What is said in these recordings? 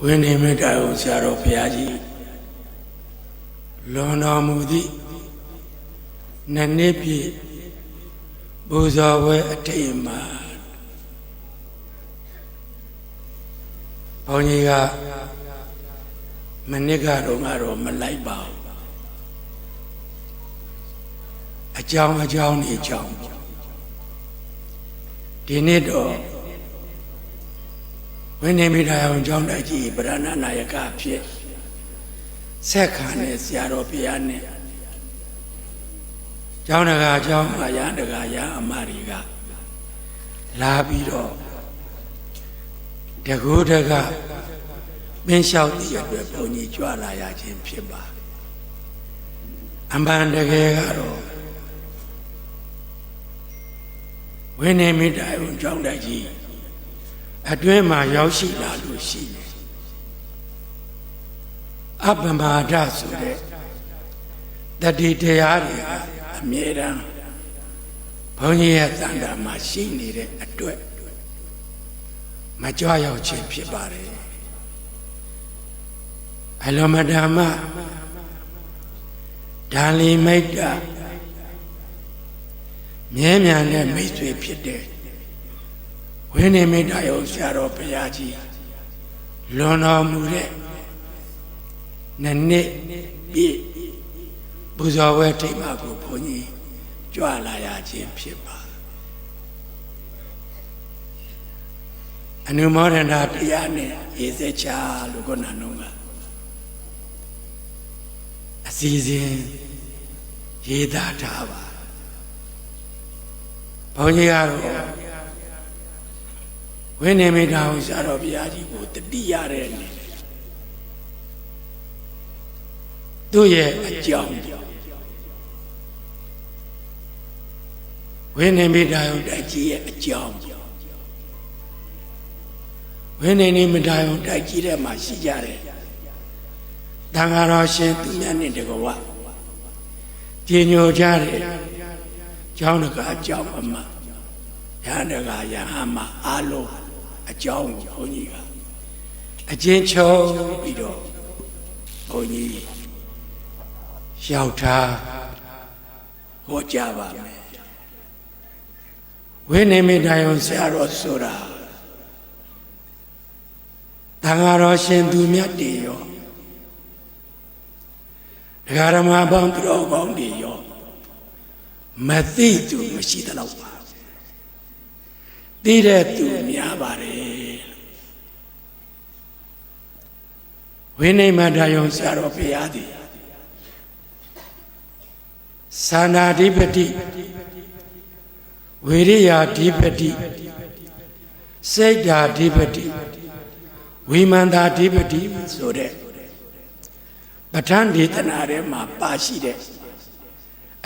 ဝိနည်းမေတ္တာကိုဆရာတော်ဘုရားကြီးလွန်တော်မူသည့်နှစ်ပြည့်ပူဇော်ပွဲအထိမ်းမှာဘုန်းကြီးကမနစ်ကတော့မလိုက်ပါဘူးအကြောင်းဒီအကြောင်းဒီနေ့တော့ဝိနည်းမေတ္တာအောင်ကျောင်းတိုက်ကြီးဗရဏနာယကဖြစ်ဆက်ခံတဲ့ဆရာတော်ဘုရားနဲ့ကျောင်းတကာကျောင်းအရာတကာရာအမတွေကလာပြီးတော့တကူတကမင်းလျှောက်သည့်အတွက်ဘုန်းကြီးကြွလာရခြင်းဖြစ်ပါအမှန်တကယ်ကတော့ဝိနည်းမေတ္တာအောင်ကျောင်းတိုက်ကြီးအတွင်းမှာရောက်ရှိလာလို့ရှိတယ်အပ္ပမဒဆိုတဲ့တတိတရားတွေအမြဲတမ်းဘုန်းကြီးရဲ့သံဃာမှာရှိနေတဲ့အတွက်မကြွရောက်ခြင်းဖြစ်ပါတယ်အလောမဓမ္မဒါလီမိတ်တာမြဲမြံတဲ့မိတ်ဆွေဖြစ်တဲ့ဝိနည်းမေတ္တာရောဆရာတော်ဘုရားကြီးလွန်တော်မူတဲ့နှစ်ပြည့်ပူဇော်ပွဲထိပ်မှာကိုဘုန်းကြီးကြွလာရခြင်းဖြစ်ပါအနုမောဒနာတရားနဲ့ရေစက်ချလို့ခေါ်နာတော့ကအစီအစဉ်ရေးသားထားပါဘုန်းကြီးကတော့ဝိနည်းမေတ္တာကိုဆရာတော်ဘုရားကြီးကိုတတိရတဲ့အနေနဲ့သူ့ရဲ့အကြောင်းဝိနည်းမေတ္တာကိုတိုက်ကြီးရဲ့အကြောင်းဝိနည်းမေတ္တာကိုတိုက်ကြီးတဲ့မှာရှိကြတယ်သံဃာတော်ရှင်သူများနဲ့တကွာကြီးညိုကြတယ်ကျောင်းတကာအကြောင်းအမှရဟန်းတကာယဟန်မှာအားလုံးအကြောင်းကိုဘုန်းကြီးကအကျဉ်းချုပ်ပြီးတော့ဘုန်းကြီးရောက်ထားဟောကြားပါမယ်ဝိနည်းမေတ္တာရောဆရာတော်ဆိုတာသံဃာတော်ရှင်သူမြတ်တွေရောဒကာဓမ္မပေါင်းသူတော်ကောင်းတွေရောမသိသူမရှိသလောက်ပါသိတဲ့သူများပါတယ်ဝိနည်းမေတ္တာရောဆရာတော်ဘုရားသည်သာနာဓိပတိဝိရိယဓိပတိစိတ်ဓာဓိပတိဝိမာန်ဓာဓိပတိဆိုတဲ့ပဋ္ဌာန်းဒေသနာထဲမှာပါရှိတဲ့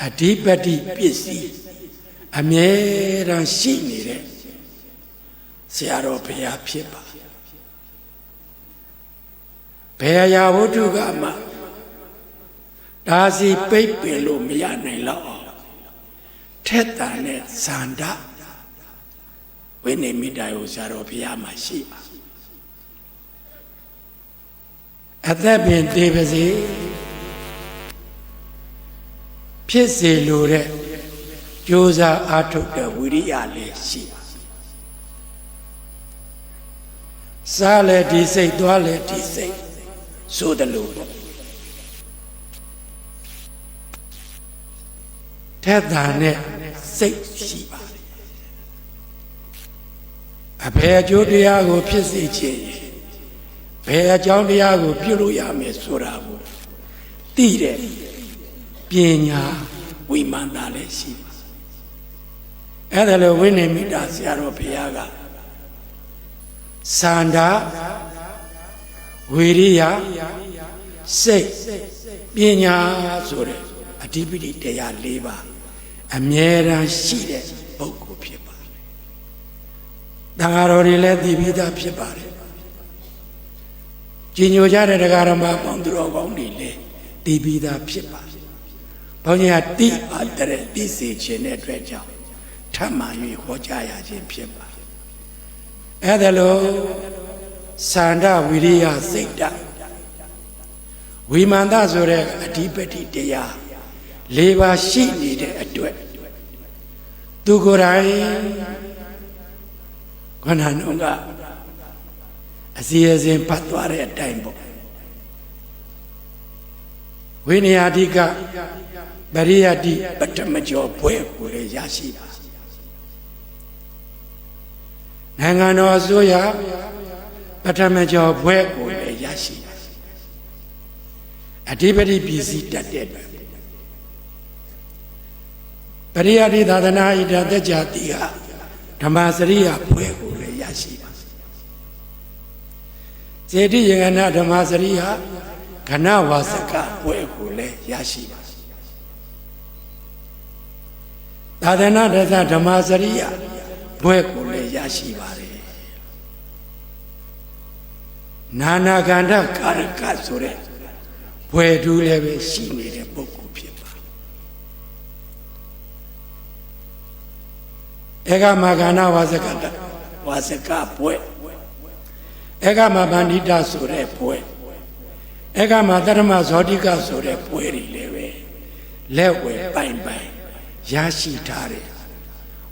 အဓိပတိပစ္စည်းအမြဲတမ်းရှိနေတဲ့ဆရာတော်ဘုရားဖြစ်ပါဘယ်ရာဝတ္ထုကမှဒါစီပိတ်ပင်လို့မရနိုင်တော့အောင်ထက်တန်တဲ့ဇန္ဒဝိနည်းမေတ္တာကိုဆရာတော်ဘုရားမှာရှိပါအသက်ပင်တည်ပါစေဖြစ်စေလိုတဲ့ကြိုးစားအားထုတ်တဲ့ဝိရိယလည်းရှိပါစားလေဒီစိတ်သွားလေဒီစိတ်ဆိုတယ်လို့ထက်တာနဲ့စိတ်ရှိပါတယ်အဘယ်အကျိုးတရားကိုဖြစ်စေခြင်းဘယ်အကြောင်းတရားကိုပြုလို့ရမယ်ဆိုတာကိုသိတဲ့ပညာဝိမာန်တာလည်းရှိပါအဲ့ဒါလိုဝိနည်းမေတ္တာဆရာတော်ဘုရားကသန္တာဝိရိယစိတ်ပညာဆိုတဲ့အဓိပတိတရား၄ပါးအမြဲတမ်းရှိတဲ့ပုဂ္ဂိုလ်ဖြစ်ပါတယ်။တန်ဃာတော်တွေလည်းသိပြီးသားဖြစ်ပါတယ်။ကြီးညိုကြတဲ့တရားဓမ္မပေါင်းသူတော်ကောင်းတွေလည်းသိပြီးသားဖြစ်ပါတယ်။ဘုန်းကြီးကတိအတရသိစေခြင်းတဲ့အတွက်ကြောင့်ထပ်မှန်၍ဟောကြားရခြင်းဖြစ်ပါတယ်။အဲ့ဒါလို့ စန္ဒဝိရိယစိတ်ဓာတ်ဝိမာန်တဆိုတဲ့အဓိပတိတရား၄ပါးရှိနေတဲ့အတွက်သူကိုယ်တိုင်ခန္ဓာနှုံကအစီအစဉ်ပတ်သွားတဲ့အတိုင်းပေါ့ဝိနည်းအဓိကပရိယတိပထမကျော်ဘွဲကိုလည်းရရှိပါနိုင်ငံတော်အစိုးရပထမကျော်ဘွဲကိုလည်းရရှိပါအဓိပတိပြည်စည်းတတ်တဲ့အတွက်ပရိယတိသာသနာဣဒသက်ကြတိဟာဓမ္မစရိယဘွဲကိုလည်းရရှိပါစေတိယငနာဓမ္မစရိယခဏဝါစကဘွဲကိုလည်းရရှိပါသာသနာတသဓမ္မစရိယဘွဲကိုလည်းရရှိပါတယ်နာနာကန္ဓကာရကဆိုတဲ့ဘွဲတူးလည်းပဲရှိနေတဲ့ပုဂ္ဂိုလ်ဖြစ်ပါဧကမကဏဝါစကဝါစကဘွဲဧကမဗန္ဓိတဆိုတဲ့ဘွဲဧကမတရမဇောတိကဆိုတဲ့ဘွဲတွေလည်းပဲလက်ဝဲပိုင်ပိုင်ရရှိထားတဲ့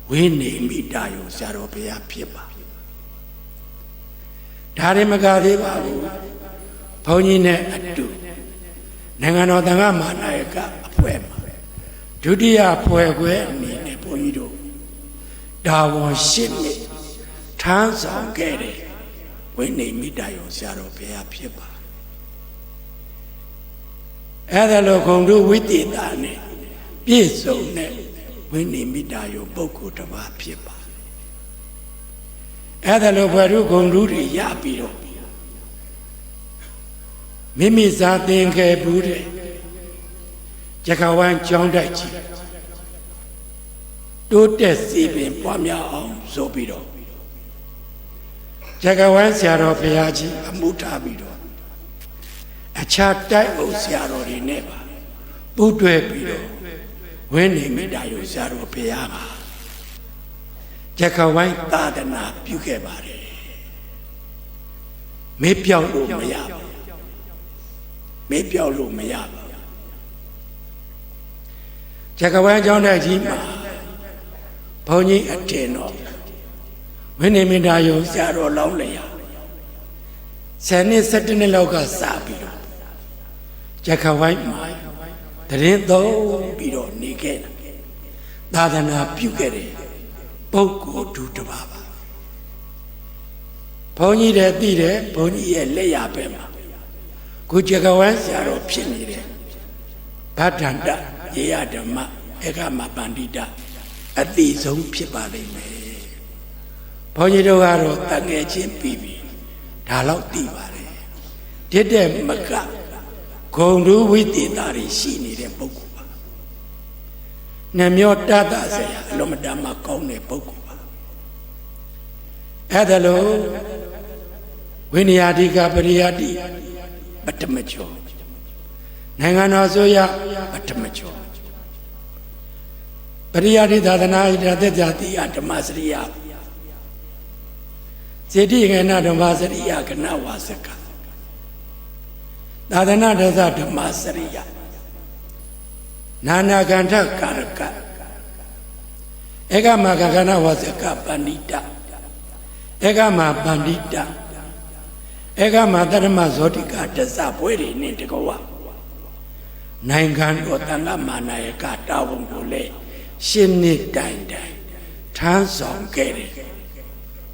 ဝိနေမိတာယုဆရာတော်ဘုရားဖြစ်ပါဒါရင်မကသေးပါဘူးဘုန်းကြီးနဲ့အတူနိုင်ငံတော်သံဃာမဟာနာယကအဖွဲ့မှာဒုတိယဖွဲ့ခွဲအနေနဲ့ဘုန်းကြီးတို့ဒါဝန်ရှင်းနေထမ်းဆောင်ခဲ့တဲ့ဝိနေမိတာယုဆရာတော်ဘုရားဖြစ်ပါအဲ့ဒါလို့ဂုံတို့ဝိသေသနဲ့ပြည့်စုံတဲ့ဝိနေမိတာယုပုဂ္ဂိုလ်တစ်ပါးဖြစ်ပါအဲ့ဒါလို့ဘွယ်တို့ဂုံတို့တွေရပြီးတော့မိမိဇာသင်ခဲ့ဘူးတဲ့ကြကဝမ်းကျောင်းတိုက်ကြီးတိုးတက်စီပင်ပွားများအောင်ဆိုပြီးတော့ကြကဝမ်းဆရာတော်ဘုရားကြီးအမှုထားပြီးတော့အခြားတိုက်အုပ်ဆရာတော်တွေနဲ့ပါပူးတွဲပြီးတော့ဝိနေမိတာယုဆရာတော်ဘုရားပါကြကဝိုင်းသာသနာပြုခဲ့ပါတယ်မေးပြောက်လို့မရဘူးမေးပြောက်လို့မရဘူးကြကဝိုင်းကျောင်းတိုက်ကြီးမှာဘုန်းကြီးအထင်တော်ဝိနေမိတာယုဆရာတော်လောင်းလျာ10နှစ်17နှစ်လောက်ကစပြီးတော့ကြကဝိုင်းမှာတရင်သုံးပြီးတော့နေခဲ့သာသနာပြုခဲ့တယ်ပုဂ္ဂိုလ်တူတပါးပါဘုန်းကြီးတဲ့သိတယ်ဘုန်းကြီးရဲ့လက်ရပဲမှာကိုကြကဝမ်းဆရာတော်ဖြစ်နေတယ်ဗဒ္ဒန္တရေယဓမ္မဧကမပန္တိတအတိဆုံးဖြစ်ပါလိမ့်မယ်ဘုန်းကြီးတို့ကတော့တငယ်ချင်းပြီးပြီဒါတော့သိပါတယ်တစ်တဲ့မကဂုံတူဝိသေသတွေရှိနေတဲ့ပုဂ္ဂိုလ်ပါနှမျောတတ်တာဆရာအလုံးမတမ်းမကောင်းတဲ့ပုဂ္ဂိုလ်ပါအဲ့ဒါလို့ဝိနည်းအဓိကပရိယတိပထမကျော်နိုင်ငံတော်ဆိုရပထမကျော်ပရိယတိသာသနာဣဒသက်ကြတိအဓမ္မစရိယစေတိငဏဓမ္မစရိယကဏဝါစကသာသနာတသဓမ္မစရိယနာနာကန္ထကာရကဧကမကကဏဝါစကပန္တိတဧကမပန္တိတဧကမတရမဇောတိကတစ္ဆပွဲတွေနဲ့တကဝနိုင်ငံတော်သံဃာမဟာနာယကတာဝန်ကိုလည်းရှင်းနှစ်တိုင်တိုင်ထမ်းဆောင်ခဲ့တယ်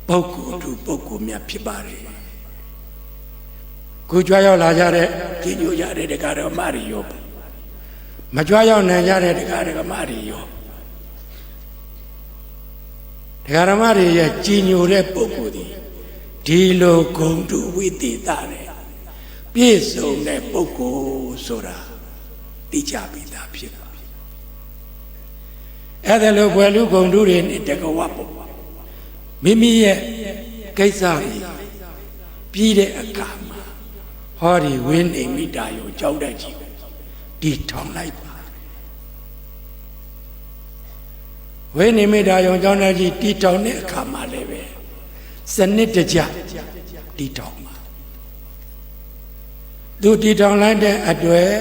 ပုဂ္ဂိုလ်သူပုဂ္ဂိုလ်များဖြစ်ပါတယ်ကိုကြွားရောက်လာကြတဲ့ကြည်ညိုကြတဲ့တရားတော်မတွေရောမကြွားရောက်နိုင်ကြတဲ့တရားတော်မတွေရောတရားတော်မတွေရဲ့ကြည်ညိုတဲ့ပုဂ္ဂိုလ်ဒီလိုဂုဏ်တူဝိသေသနဲ့ပြည့်စုံတဲ့ပုဂ္ဂိုလ်ဆိုတာသိကြပြီးသားဖြစ်ပါအဲ့ဒါလိုဘွယ်လူဂုဏ်တူတွေနဲ့တကဝပေါ့မိမိရဲ့ကိစ္စတွေပြီးတဲ့အခါမှာဟောဒီဝိနေမိတာယုကြောက်တဲ့ကြီးဒီထောင်လိုက်ပါဝိနေမိတာယုကြောက်တဲ့ကြီးတီထောင်တဲ့အခါမှာလည်းပဲစနစ်တကျတီထောင်ပါ သူတည်ထောင်လိုက်တဲ့အတွေ့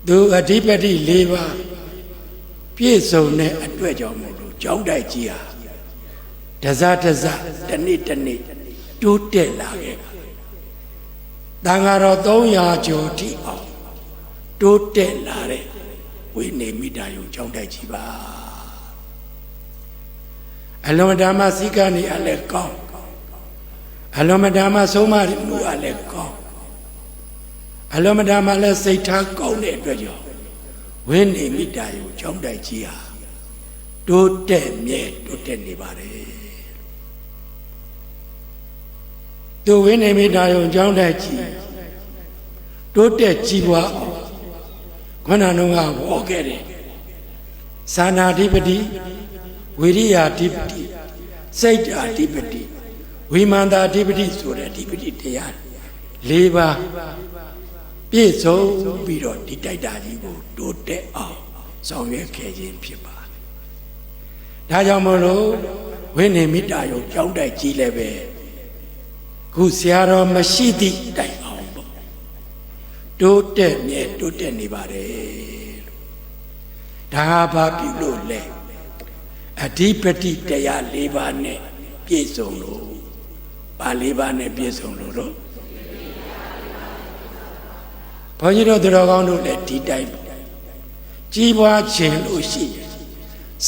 သူအဓိပတိ၄ပါးပြည့်စုံတဲ့အတွေ့ကြောင့်မို့လို့ကျောင်းတိုက်ကြီးဟာတစတနေ့တိုးတက်လာခဲ့တန်ဃာတော်300ကျော်ထိအောင်တိုးတက်လာတဲ့ဝိနေမိတာယုံကျောင်းတိုက်ကြီးပါအလွန်ဓမ္မစည်းကနေအလည်းကောင်းအလွန်ဓမ္မဆုံးမမှုအလည်းကောင်းအလွန်ဓမ္မလည်းစိတ်ထားကောင်းတဲ့အတွက်ကြောင့်ဝိနေမိတာယုံကျောင်းတိုက်ကြီးဟာတိုးတက်နေပါတယ်သူဝိနေမိတာယုံကျောင်းတိုက်ကြီးတိုးတက်ကြီးပွားအောင်ခန္ဓာတော်ကဟောခဲ့တယ်သာနာဓိပတိဝိရိယဓိပတိစိတ်ဓာဓိပတိဝိမာန်တာဓိပတိဆိုတဲ့ဓိပတိတရား၄ပါးပြည့်စုံပြီးတော့ဒီတိုက်တာကြီးကိုတိုးတက်အောင်ဆောင်ရွက်ခဲ့ခြင်းဖြစ်ပါတယ်။ဒါကြောင့်မလို့ဝိနေမိတာယုံကျောင်းတိုက်ကြီးလည်းပဲခုဆရာတော်မရှိသည့်တိုင်အောင်ပေါ့တိုးတက်နေပါတယ်လို့ဒါဟာဘာပြုလို့လဲအဓိပတိတရား၄ပါးနဲ့ပြည့်စုံလို့ဘာ၄ပါးနဲ့ပြည့်စုံလို့တော့ဘုန်းကြီးတို့သူတော်ကောင်းတို့လည်းဒီတိုင်းကြီးပွားခြင်းလို့ရှိရင်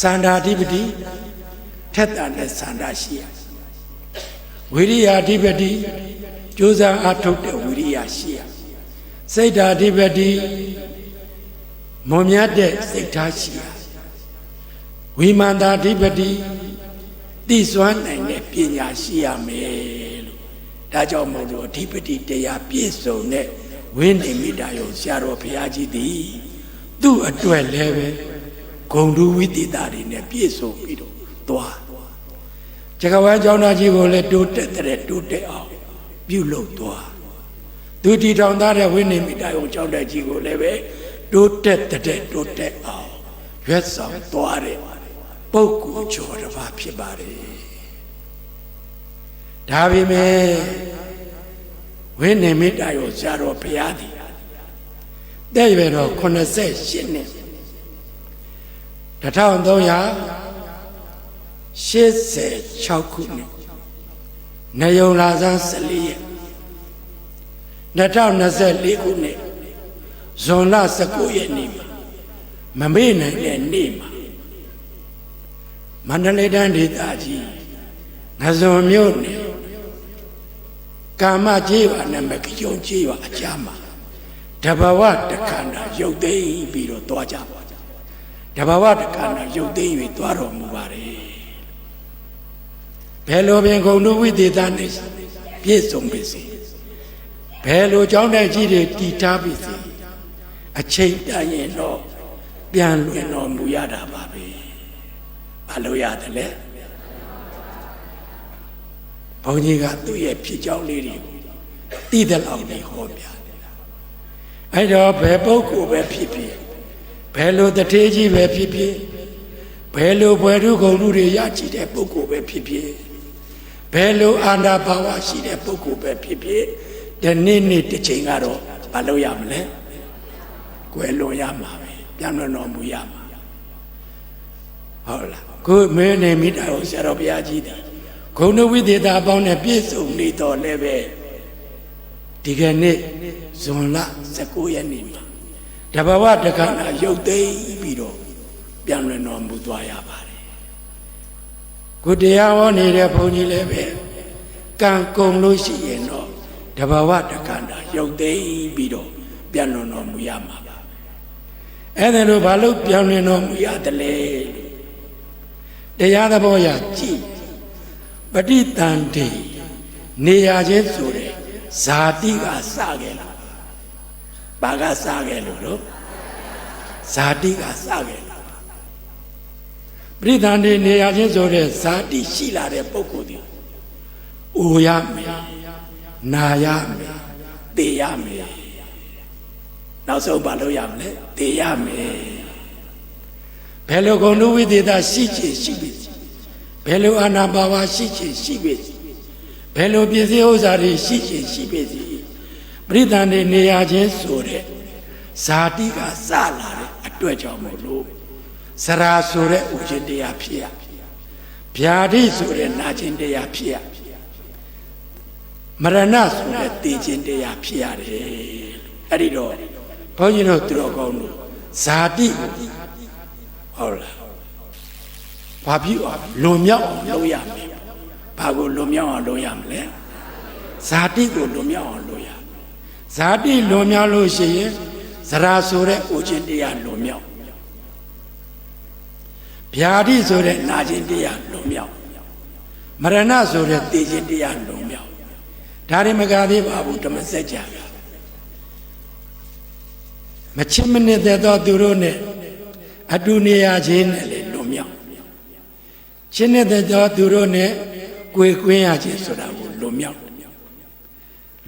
စန္ဒာဓိပတိထက်တာနဲ့စန္ဒာရှိရဝိရိယဓိပတိကြိုးစားအားထုတ်တဲ့ဝိရိယရှိရစိတ်ဓာဓိပတိမွန်မြတ်တဲ့စိတ်ထားရှိရဝိမာန်တာဓိပတိသိစွမ်းနိုင်တဲ့ပညာရှိရမယ်လို့ဒါကြောင့်မို့လို့အဓိပတိတရားပြည့်စုံတဲ့ဝိနေမိတာယုံဆရာတော်ဘုရားကြီးသည်သူ့အတွက်လည်းပဲဂုဏ်ထူးဝိသေသတွေနဲ့ပြည့်စုံပြီးတော့သွားဇဂဝါကျောင်းသားကြီးကိုလည်းတိုးတက်အောင်ပြုလုပ်သွားသူတည်ထောင်ထားတဲ့ဝိနေမိတာယုံကျောင်းသားကြီးကိုလည်းပဲတိုးတက်အောင်ရွတ်ဆောင်သွားတဲ့ပုဂ္ဂိုလ်ကျော်တစ်ပါးဖြစ်ပါတယ်ဒါပေမဲ့ဝိနေမိတာယုံဆရာတော်ဘုရားသည်တဲ့ရွယ်တော်88နှစ်1386ခုနှစ်နယုံလာဆန်း14ရက်2024ခုနှစ်ဇွန်လ19ရက်နေ့မှာမမေ့နိုင်တဲ့နေ့မှာမန္တလေးတိုင်းဒေသကြီးငဇွန်မြို့နယ်ကာမကြီးရွာနဲ့မကကြုံကြီးရွာအကြားမှာတဘာဝတခန္ဓာရုပ်သိမ်းပြီးတော့သွားကြပါတဘာဝတခန္ဓာရုပ်သိမ်း၍သွားတော်မူပါတယ်ဘယ်လိုပင်ဂုဏ်တို့ဝိသေသနဲ့ပြည့်စုံပါစေဘယ်လိုကြောင်းတဲ့ကြီးတွေတည်ထားပါစေအချိန်တန်ရင်တော့ပြန်လွင်တော်မူရတာပါပဲဘာလို့ရတယ်လဲဘုန်းကြီးကသူ့ရဲ့ဖြစ်ကြောင်းလေးတွေကိုတည်တဲ့လောက်လေးဟောပြအဲ့တော့ဘယ်ပုဂ္ဂိုလ်ပဲဖြစ်ဖြစ်ဘယ်လိုတထေးကြီးပဲဖြစ်ဖြစ်ဘယ်လိုဘွယ်ထုဂုဏ်ထုတွေရကြည်တဲ့ပုဂ္ဂိုလ်ပဲဖြစ်ဖြစ်ဘယ်လိုအာဏာဘာဝရှိတဲ့ပုဂ္ဂိုလ်ပဲဖြစ်ဖြစ်ဒီနေ့တစ်ချိန်ကတော့မလုပ်ရမလဲကွယ်လွန်ရမှာပဲပြန်လွန်တော်မူရမှာဟုတ်လားကိုမင်းနေမိတာကိုဆရာတော်ဘုရားကြီးတယ်ဂုဏဝိသေသအပေါင်းနဲ့ပြည့်စုံနေတော်လည်းပဲဒီကနေ့ဇွန်လ19ရက်နေ့မှာတဘာဝတခန္ဓာရုပ်သိမ်းပြီးတော့ပြန်လွင်တော်မူသွားရပါတယ်ကိုတရားဟောနေတဲ့ဘုန်းကြီးလည်းပဲကံကုန်လို့ရှိရင်တော့တဘာဝတခန္ဓာရုပ်သိမ်းပြီးတော့ပြန်လွင်တော်မူရမှာပါအဲ့ဒါလို့ဘာလို့ပြန်လွင်တော်မူရတယ်လဲတရားသဘောရကြည့်ပဋိသန္ဓေနေရခြင်းဆိုတဲ့ဇာတိကစခဲ့လားဘာကစခဲ့လို့တော့ဇာတိကစခဲ့လားပဋိသန္ဓေနေရခြင်းဆိုတဲ့ဇာတိရှိလာတဲ့ပုဂ္ဂိုလ်ဒီအိုရမယ်နာရမယ်သိရမယ်နောက်ဆုံးဘာလို့ရမလဲသိရမယ်ဘယ်လိုဂုဏ်ဝိသေသရှိချင်ရှိပြီဘယ်လိုအာနာပါဝါရှိချင်ရှိပြီဘယ်လိုပြည့်စည်ဥစ္စာတွေရှိချင်ရှိပြီ ပရိသန္တိနေရခြင်းဆိုတဲ့ဇာတိကစလာတဲ့အတွက်ကြောင့်မို့လို့စရာဆိုတဲ့ဥခြင်းတရားဖြစ်ရဗျာတိဆိုတဲ့နာခြင်းတရားဖြစ်ရမရဏဆိုတဲ့သိခြင်းတရားဖြစ်ရတယ်အဲ့ဒီတော့ဘုန်းကြီးတို့သူတော်ကောင်းတို့ဇာတိဟုတ်လားဘာဖြစ်အောင်လွန်မြောက်အောင်လုပ်ရမယ်ဘာကိုလွန်မြောက်အောင်လုပ်ရမလဲဇာတိကိုလွန်မြောက်အောင်လုပ်ရဇာတိလွန်မြောက်လို့ရှိရင်ဇရာဆိုတဲ့ဥခြင်းတရားလွန်မြောက်ဗျာတိဆိုတဲ့နာခြင်းတရားလွန်မြောက်မရဏဆိုတဲ့သိခြင်းတရားလွန်မြောက်ဒါတွေမကသေးပါဘူးဓမ္မစကြာမချစ်မနစ်တဲ့တော့သူတို့နဲ့အတူနေရခြင်းနဲ့လေလွန်မြောက်ရှင်းတဲ့တော့သူတို့နဲ့ကိုယ်ကွင်းရခြင်းဆိုတာကိုလွန်မြောက်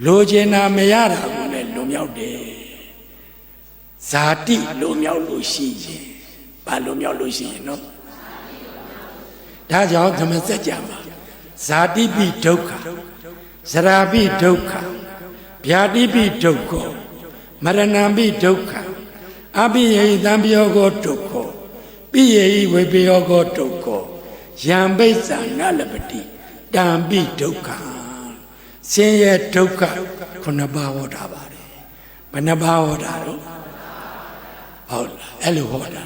လိုချင်တာမရတာကိုလည်းလွန်မြောက်တယ်ဇာတိလွန်မြောက်လို့ရှိရင်ဘာလွန်မြောက်လို့ရှိရင်နော်ဒါကြောင့်ဓမ္မစကြာမှာဇာတိပိဒုက္ခဇရာပိဒုက္ခဗျာတိပိဒုက္ခမရဏပိဒုက္ခအပိယိသံပယောကောဒုက္ခပိယိဝေပယောကောဒုက္ခယံပိစ္ဆာနလပတိတံပိဒုက္ခဆင်းရဲဒုက္ခခုနှစ်ပါးဟောတာပါတယ်ဘယ်နှပါးဟောတာတော့ဟုတ်လားအဲ့လိုဟောတာ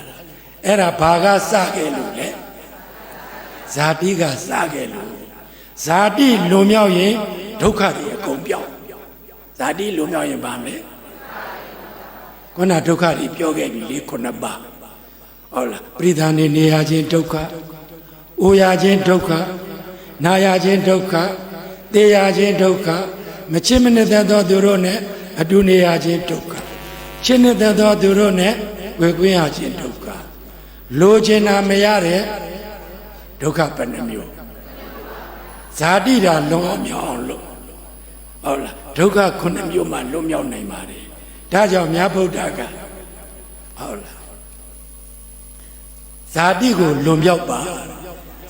အဲ့ဒါဘာကစခဲ့လို့လဲဇာတိကစခဲ့လို့ဇာတိလွန်မြောက်ရင်ဒုက္ခတွေအကုန်ပြောင်းဇာတိလွန်မြောက်ရင်ဘာမလဲခုနဒုက္ခတွေပြောခဲ့ပြီလေခုနှစ်ပါးဟုတ်လားပရိသန္တိနေရခြင်းဒုက္ခအိုရခြင်းဒုက္ခနာရခြင်းဒုက္ခသေရခြင်းဒုက္ခမချစ်မနစ်သက်သောသူတို့နဲ့အတူနေရခြင်းဒုက္ခချစ်နစ်သက်သောသူတို့နဲ့ဝေကွင်းရခြင်းဒုက္ခလိုချင်တာမရတဲ့ဒုက္ခဘယ်နှမျိုးဇာတိတာလွန်အောင်မြောက်အောင်လို့ဟုတ်လားဒုက္ခခုနှစ်မျိုးမှလွန်မြောက်နိုင်ပါတယ်ဒါကြောင့်မြတ်ဗုဒ္ဓကဟုတ်လားဇာတိကိုလွန်မြောက်ပါ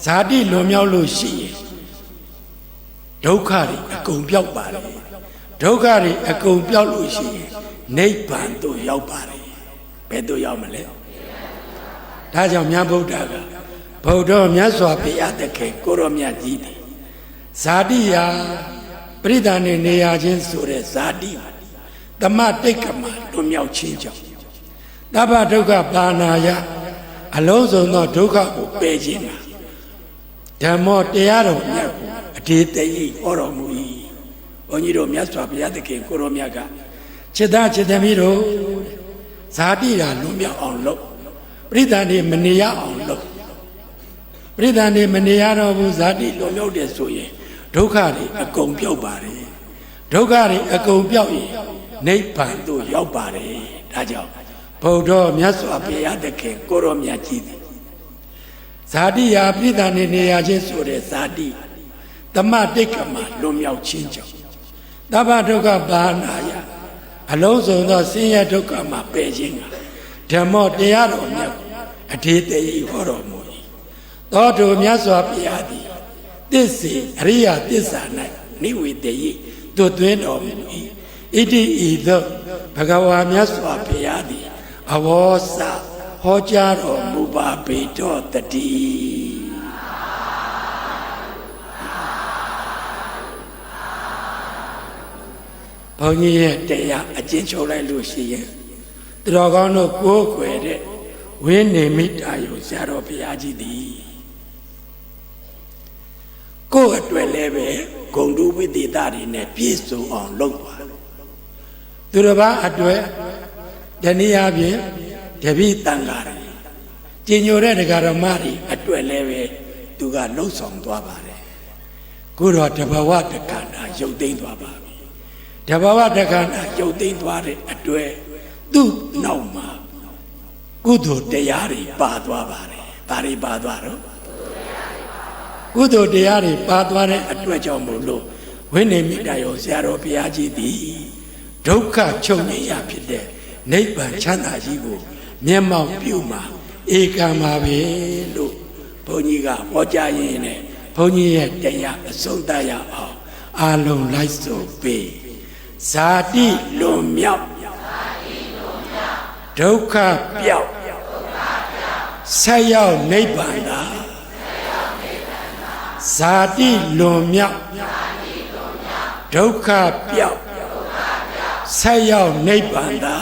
ဇာတိလွန်မြောက်လို့ရှိရင်ဒုက္ခတွေအကုန်ပြောက်ပါတယ်ဒုက္ခတွေအကုန်ပြောက်လို့ရှိရင်နိဗ္ဗာန်သို့ရောက်ပါတယ်ဘယ်သို့ရောက်မလဲဒါကြောင့်မြတ်ဗုဒ္ဓကဗုဒ္ဓမြတ်စွာဘုရားသခင်ကိုရောမြတ်ကြီးတယ်ဇာတိယာပရိသန္တိနေရခြင်းဆိုတဲ့ဇာတိတမတိတ်ကမှာလွန်မြောက်ခြင်းကြောင့်သဗ္ဗဒုက္ခပါဏာယအလုံးစုံသောဒုက္ခကိုပယ်ခြင်းတာဓမ္မောတရားတော်မြတ်ကိုအတေတည်းဟောတော်မူ၏ဘုန်းကြီးတို့မြတ်စွာဘုရားသခင်ကိုရောမြတ်ကจิตจิตသမီးတို့ဇာတိတာလွန်မြောက်အောင်လုပ်ပရိသန္တိမနေရအောင်လုပ်ပရိသန္တိမနေရတော့ဘူးဇာတိလွန်မြောက်တယ်ဆိုရင်ဒုက္ခတွေအကုန်ပြောက်ပါတယ်ဒုက္ခတွေအကုန်ပြောက်ရင်နိဗ္ဗာန်သို့ရောက်ပါတယ်ဒါကြောင့်ဗုဒ္ဓမြတ်စွာဘုရားသခင်ကိုရောမြတ်ကြီးသည်ဇာတိယာပရိသန္တိနေရခြင်းဆိုတဲ့ဇာတိတမတိတ်ကမှာလွန်မြောက်ခြင်းကြောင့်သဗ္ဗဒုက္ခပါဏာယအလုံးစုံသောဆင်းရဲဒုက္ခမှာပယ်ခြင်းကဓမ္မောတရားတော်မြတ်အထေတည်းဟောတော်မူ၏သောတောမြတ်စွာဘုရားသည်သစ္စေအရိယသစ္စာ၌နိဝေတယိသွတ်သွင်းတော်မူ၏ဣတိဤသို့ဘဂဝါမြတ်စွာဘုရားသည်အဝေါစဟောကြားတော်မူပါပေတော်တည်းဘုန်းကြီးရဲ့တရားအကျဉ်းချုပ်လိုက်လို့ရှိရင်သူတော်ကောင်းတို့ကိုးကွယ်တဲ့ဝိနေမိတာယုဆရာတော်ဘုရားကြီးသည်ကိုယ်အတွက်လည်းပဲဂုဏ်တုဝိသေသတွေနဲ့ပြည့်စုံအောင်လုပ်ပါသူတစ်ပါးအတွက်တနည်းအားဖြင့်တပိတန်ဃာတွေကျင်ညိုတဲ့ဒကာဓမ္မတွေအတွက်လည်းပဲသူကလှုပ်ဆောင်သွားပါတယ်ကိုတော့တဘာဝတက္ကနာရုပ်သိမ်းသွားပါပြီတဘာဝတက္ကနာရုပ်သိမ်းသွားတဲ့အတွက်သူ့နောက်မှာကုသိုလ်တရားတွေပါသွားပါတယ်ဘာတွေပါသွားတော့ကုသိုလ်တရားတွေပါသွားတဲ့အတွက်ကြောင့်မို့လို့ဝိနေမိတယောဆရာတော်ဘုရားကြီးသည်ဒုက္ခချုပ်ငြိမ်းရဖြစ်တဲ့နိဗ္ဗာန်ချမ်းသာကြီးကိုမျက်မှောက်ပြုမှာဧကံပါပဲလို့ဘုန်းကြီးကဟောကြားရင်းနဲ့ဘုန်းကြီးရဲ့တရားအဆုံးသတ်ရအောင်အာလုံးလိုက်ဆိုပေး ဇာတိလွန်မြောက်ဒုက္ခပြောက်ဆက်ရောက်နိဗ္ဗာန်သာဇာတိလွန်မြောက်ဒုက္ခပြောက်ဆက်ရောက်နိဗ္ဗာန်သာ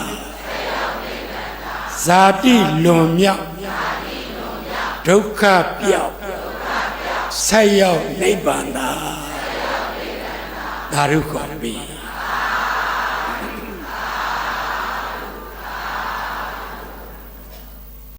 ဇာတိလွန်မြောက်ဒုက္ခပြောက်ဆက်ရောက်နိဗ္ဗာန်သာသာဓုခေါ်ပြီ